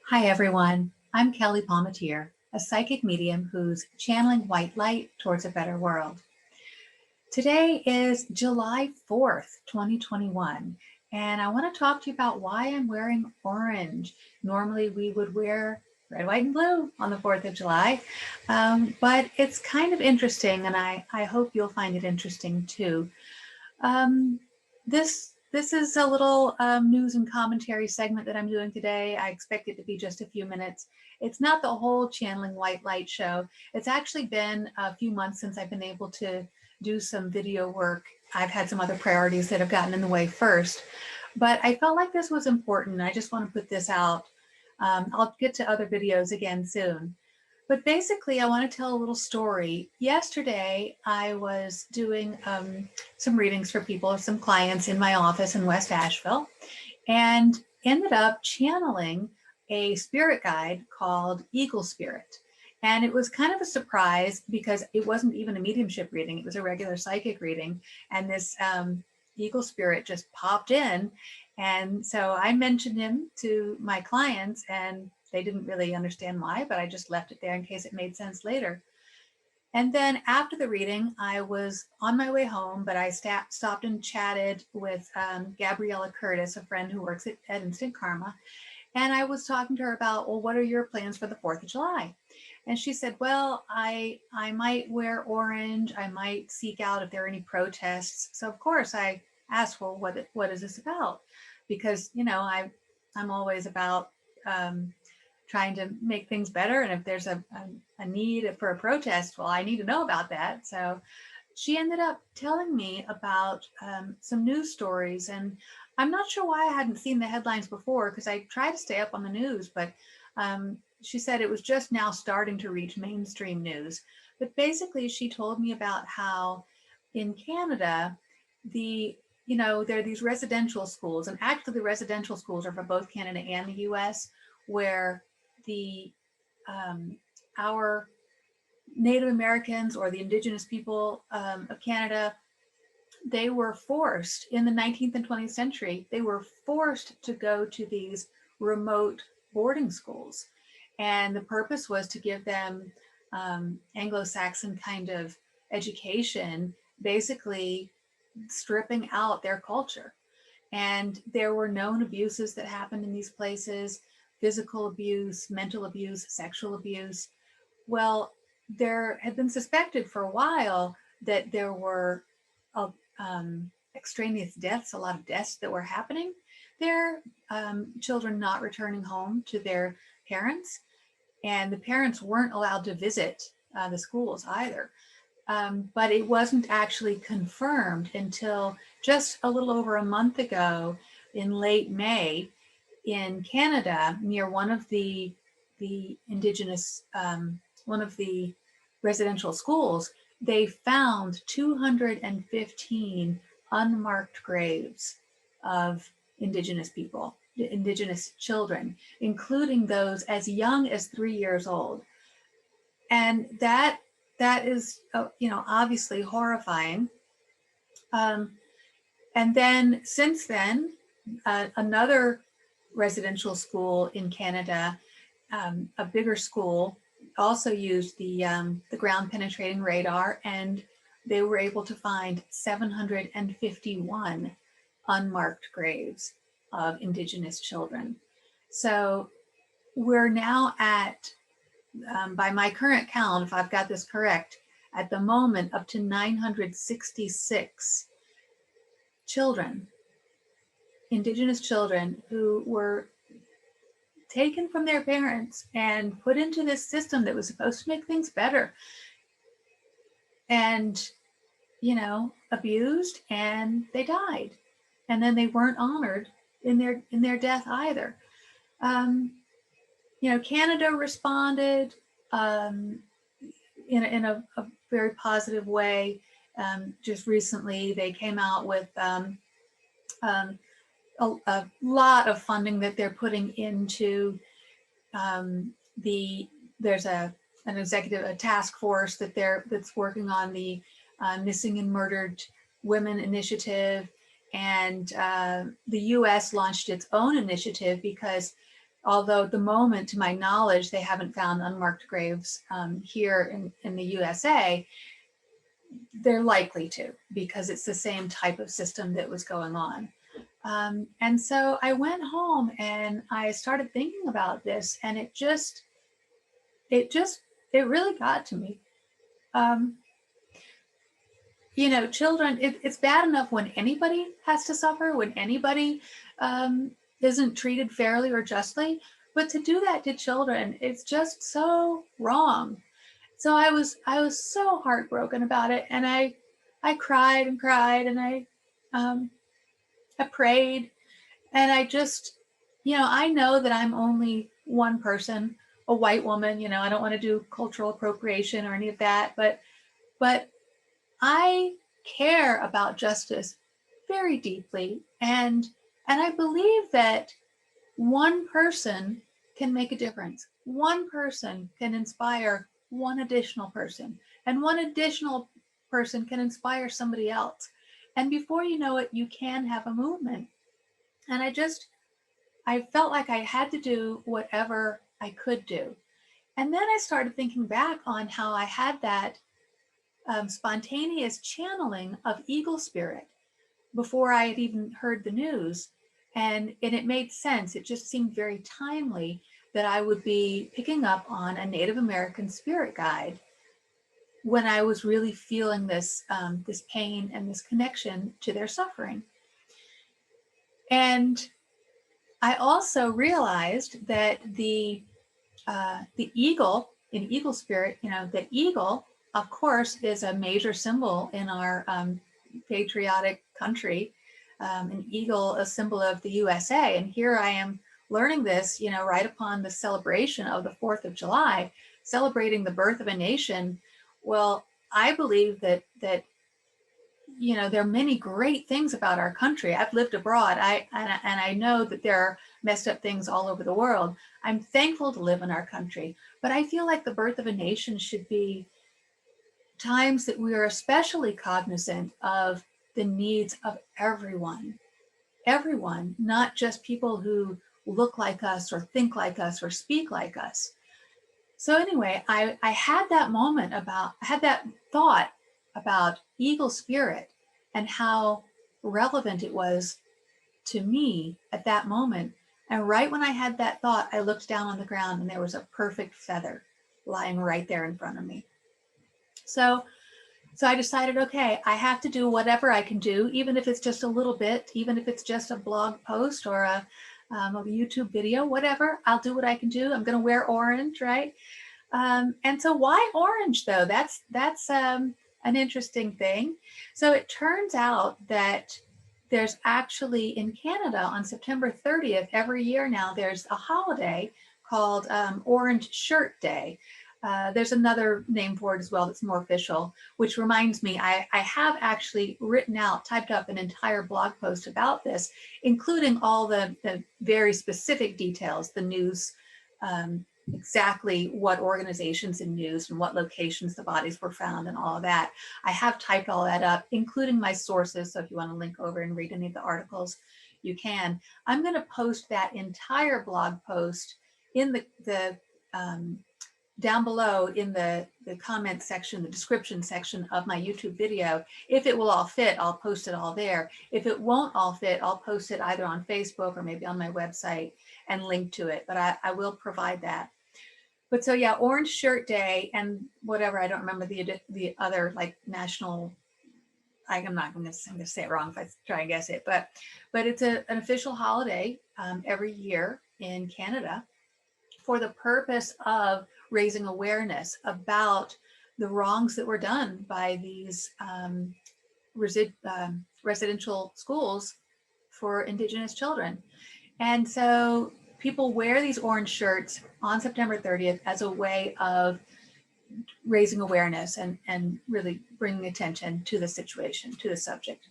Hi everyone, I'm Kelly Palmatier, a psychic medium who's channeling white light towards a better world. Today is July 4th, 2021, and I want to talk to you about why I'm wearing orange. Normally we would wear red, white, and blue on the 4th of July, but it's kind of interesting, and I hope you'll find it interesting too. Um, this is a little news and commentary segment that I'm doing today. I expect it to be just a few minutes. It's not the whole channeling white light show. It's actually been a few months since I've been able to do some video work. I've had some other priorities that have gotten in the way first, but I felt like this was important. I just want to put this out. I'll get to other videos again soon. But basically, I want to tell a little story. Yesterday, I was doing some readings for people, some clients in my office in West Asheville, and ended up channeling a spirit guide called Eagle Spirit. And it was kind of a surprise because it wasn't even a mediumship reading, it was a regular psychic reading. And this Eagle Spirit just popped in. And so I mentioned him to my clients, and they didn't really understand why, but I just left it there in case it made sense later. And then after the reading, I was on my way home, but I stopped and chatted with Gabriella Curtis, a friend who works at Instant Karma. And I was talking to her about, well, what are your plans for the 4th of July? And she said, well, I might wear orange. I might seek out if there are any protests. So of course I asked, well, what is this about? Because, I'm always about trying to make things better. And if there's a need for a protest, well, I need to know about that. So she ended up telling me about some news stories. And I'm not sure why I hadn't seen the headlines before, because I try to stay up on the news, but she said it was just now starting to reach mainstream news. But basically, she told me about how in Canada, there are these residential schools, and actually the residential schools are for both Canada and the US, where the our Native Americans or the Indigenous people of Canada, they were forced in the 19th and 20th century, they were forced to go to these remote boarding schools. And the purpose was to give them Anglo-Saxon kind of education, basically stripping out their culture. And there were known abuses that happened in these places: physical abuse, mental abuse, sexual abuse. Well, there had been suspected for a while that there were extraneous deaths, a lot of deaths that were happening there, children not returning home to their parents. And the parents weren't allowed to visit the schools either. But it wasn't actually confirmed until just a little over a month ago, in late May, in Canada, near one of the Indigenous, one of the residential schools. They found 215 unmarked graves of Indigenous people, Indigenous children, including those as young as 3 years old. And that is, obviously horrifying. And then since then, another residential school in Canada, a bigger school, also used the ground penetrating radar, and they were able to find 751 unmarked graves of Indigenous children. So we're now at, by my current count, if I've got this correct, at the moment up to 966 children, Indigenous children, who were taken from their parents and put into this system that was supposed to make things better, and abused, and they died, and then they weren't honored in their death either. Canada responded in a very positive way. Just recently, they came out with a lot of funding that they're putting into there's an executive task force that's working on the Missing and Murdered Women initiative. And the US launched its own initiative because although at the moment, to my knowledge, they haven't found unmarked graves here in the USA. They're likely to, because it's the same type of system that was going on. And so I went home and I started thinking about this, and it really got to me. You know, children, it's bad enough when anybody has to suffer, when anybody isn't treated fairly or justly, but to do that to children, it's just so wrong. So I was so heartbroken about it, and I cried and cried, and I prayed, and I just, you know, I know that I'm only one person, a white woman. You know, I don't want to do cultural appropriation or any of that, but I care about justice very deeply, and I believe that one person can make a difference. One person can inspire one additional person, and one additional person can inspire somebody else. And before you know it, you can have a movement. And I felt like I had to do whatever I could do. And then I started thinking back on how I had that spontaneous channeling of eagle spirit before I had even heard the news. And it made sense. It just seemed very timely that I would be picking up on a Native American spirit guide when I was really feeling this pain and this connection to their suffering. And I also realized that the eagle, in eagle spirit, you know, the eagle, of course, is a major symbol in our patriotic country. An eagle, a symbol of the USA. And here I am learning this, you know, right upon the celebration of the 4th of July, celebrating the birth of a nation. Well, I believe that you know, there are many great things about our country. I've lived abroad. I know that there are messed up things all over the world. I'm thankful to live in our country, but I feel like the birth of a nation should be times that we are especially cognizant of the needs of everyone, not just people who look like us or think like us or speak like us. So anyway, I had that moment I had that thought about eagle spirit and how relevant it was to me at that moment. And right when I had that thought, I looked down on the ground and there was a perfect feather lying right there in front of me. So I decided, okay, I have to do whatever I can do, even if it's just a little bit, even if it's just a blog post or a YouTube video, whatever, I'll do what I can do. I'm going to wear orange, right? And so why orange though? That's an interesting thing. So it turns out that there's actually in Canada on September 30th, every year now, there's a holiday called Orange Shirt Day. There's another name for it as well that's more official, which reminds me, I have actually typed up an entire blog post about this, including all the very specific details, the news, exactly what organizations and news and what locations the bodies were found and all of that. I have typed all that up, including my sources. So if you want to link over and read any of the articles, you can. I'm going to post that entire blog post in the down below in the comment section, the description section of my YouTube video. If it will all fit, I'll post it all there. If it won't all fit, I'll post it either on Facebook or maybe on my website and link to it, but I will provide that. But so yeah, Orange Shirt Day and whatever, I don't remember the other like national, I'm going to say it wrong if I try and guess it, but it's an official holiday every year in Canada for the purpose of raising awareness about the wrongs that were done by these residential schools for Indigenous children. And so people wear these orange shirts on September 30th as a way of raising awareness and really bringing attention to the situation, to the subject.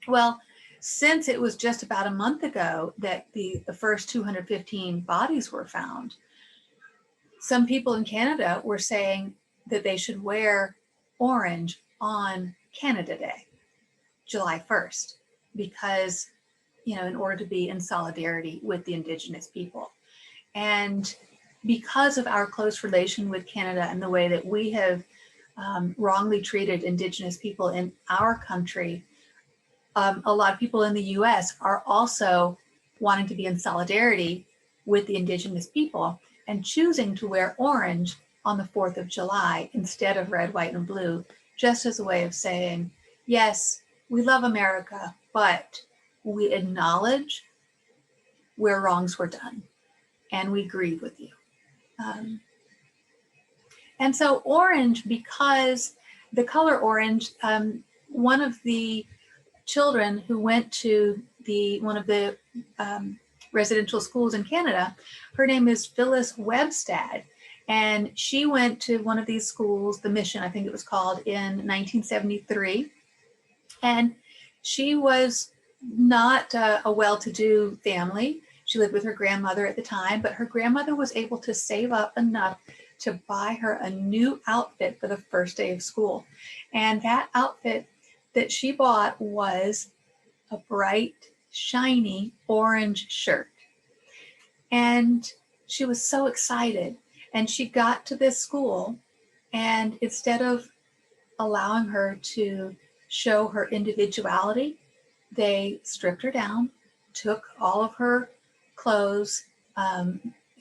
Well, since it was just about a month ago that the first 215 bodies were found, some people in Canada were saying that they should wear orange on Canada Day, July 1st, because, you know, in order to be in solidarity with the Indigenous people. And because of our close relation with Canada and the way that we have wrongly treated Indigenous people in our country, a lot of people in the US are also wanting to be in solidarity with the Indigenous people and choosing to wear orange on the 4th of July instead of red, white, and blue, just as a way of saying, yes, we love America, but we acknowledge where wrongs were done and we grieve with you. And so orange, because the color orange, one of the children who went to one of the residential schools in Canada, her name is Phyllis Webstad, and she went to one of these schools, the Mission, I think it was called, in 1973. And she was not a well-to-do family. She lived with her grandmother at the time, but her grandmother was able to save up enough to buy her a new outfit for the first day of school. And that outfit that she bought was a bright, shiny orange shirt. And she was so excited. And she got to this school, and instead of allowing her to show her individuality, they stripped her down, took all of her clothes.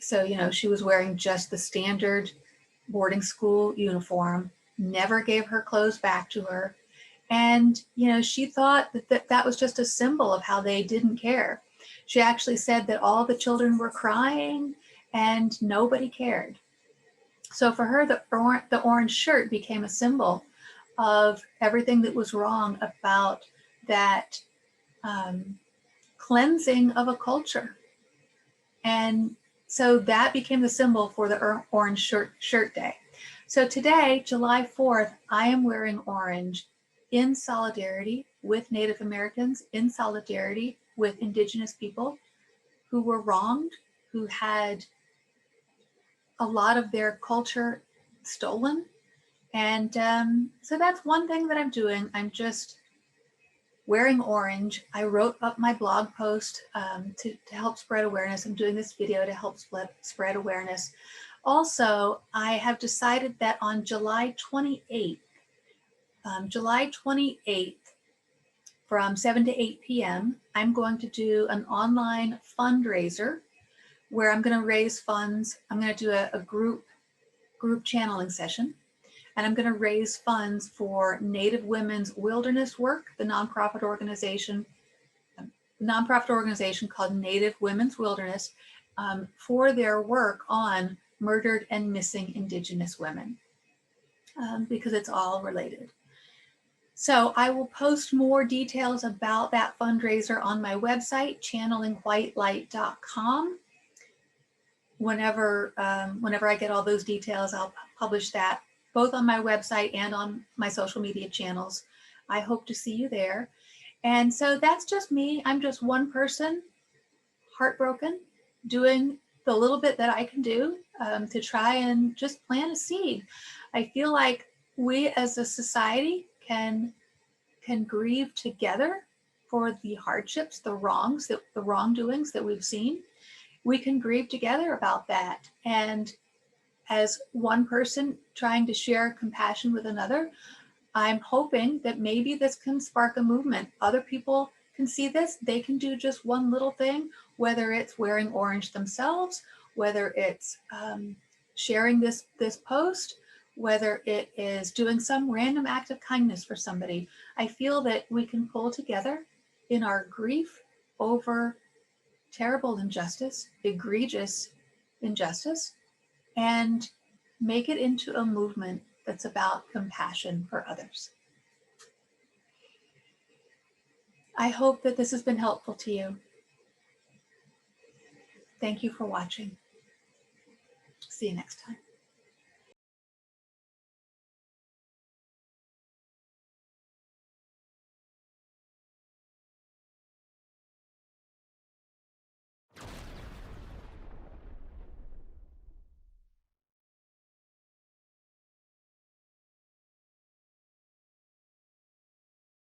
So, you know, she was wearing just the standard boarding school uniform, never gave her clothes back to her. And, you know, she thought that was just a symbol of how they didn't care. She actually said that all the children were crying and nobody cared. So for her, the orange shirt became a symbol of everything that was wrong about that cleansing of a culture. And so that became the symbol for the orange shirt day. So today, July 4th, I am wearing orange in solidarity with Native Americans, in solidarity with Indigenous people who were wronged, who had a lot of their culture stolen. And so that's one thing that I'm doing. I'm just wearing orange. I wrote up my blog post to help spread awareness. I'm doing this video to help spread awareness. Also, I have decided that on July 28th, from 7 to 8 p.m., I'm going to do an online fundraiser where I'm going to raise funds. I'm going to do a group channeling session. And I'm going to raise funds for Native Women's Wilderness Work, the nonprofit organization called Native Women's Wilderness, for their work on murdered and missing Indigenous women, because it's all related. So I will post more details about that fundraiser on my website, channelingwhitelight.com. Whenever I get all those details, I'll publish that both on my website and on my social media channels. I hope to see you there. And so that's just me. I'm just one person, heartbroken, doing the little bit that I can do to try and just plant a seed. I feel like we as a society can grieve together for the hardships, the wrongs, the wrongdoings that we've seen. We can grieve together about that. And as one person trying to share compassion with another, I'm hoping that maybe this can spark a movement. Other people can see this. They can do just one little thing, whether it's wearing orange themselves, whether it's sharing this post, whether it is doing some random act of kindness for somebody. I feel that we can pull together in our grief over terrible injustice, egregious injustice, and make it into a movement that's about compassion for others. I hope that this has been helpful to you. Thank you for watching. See you next time.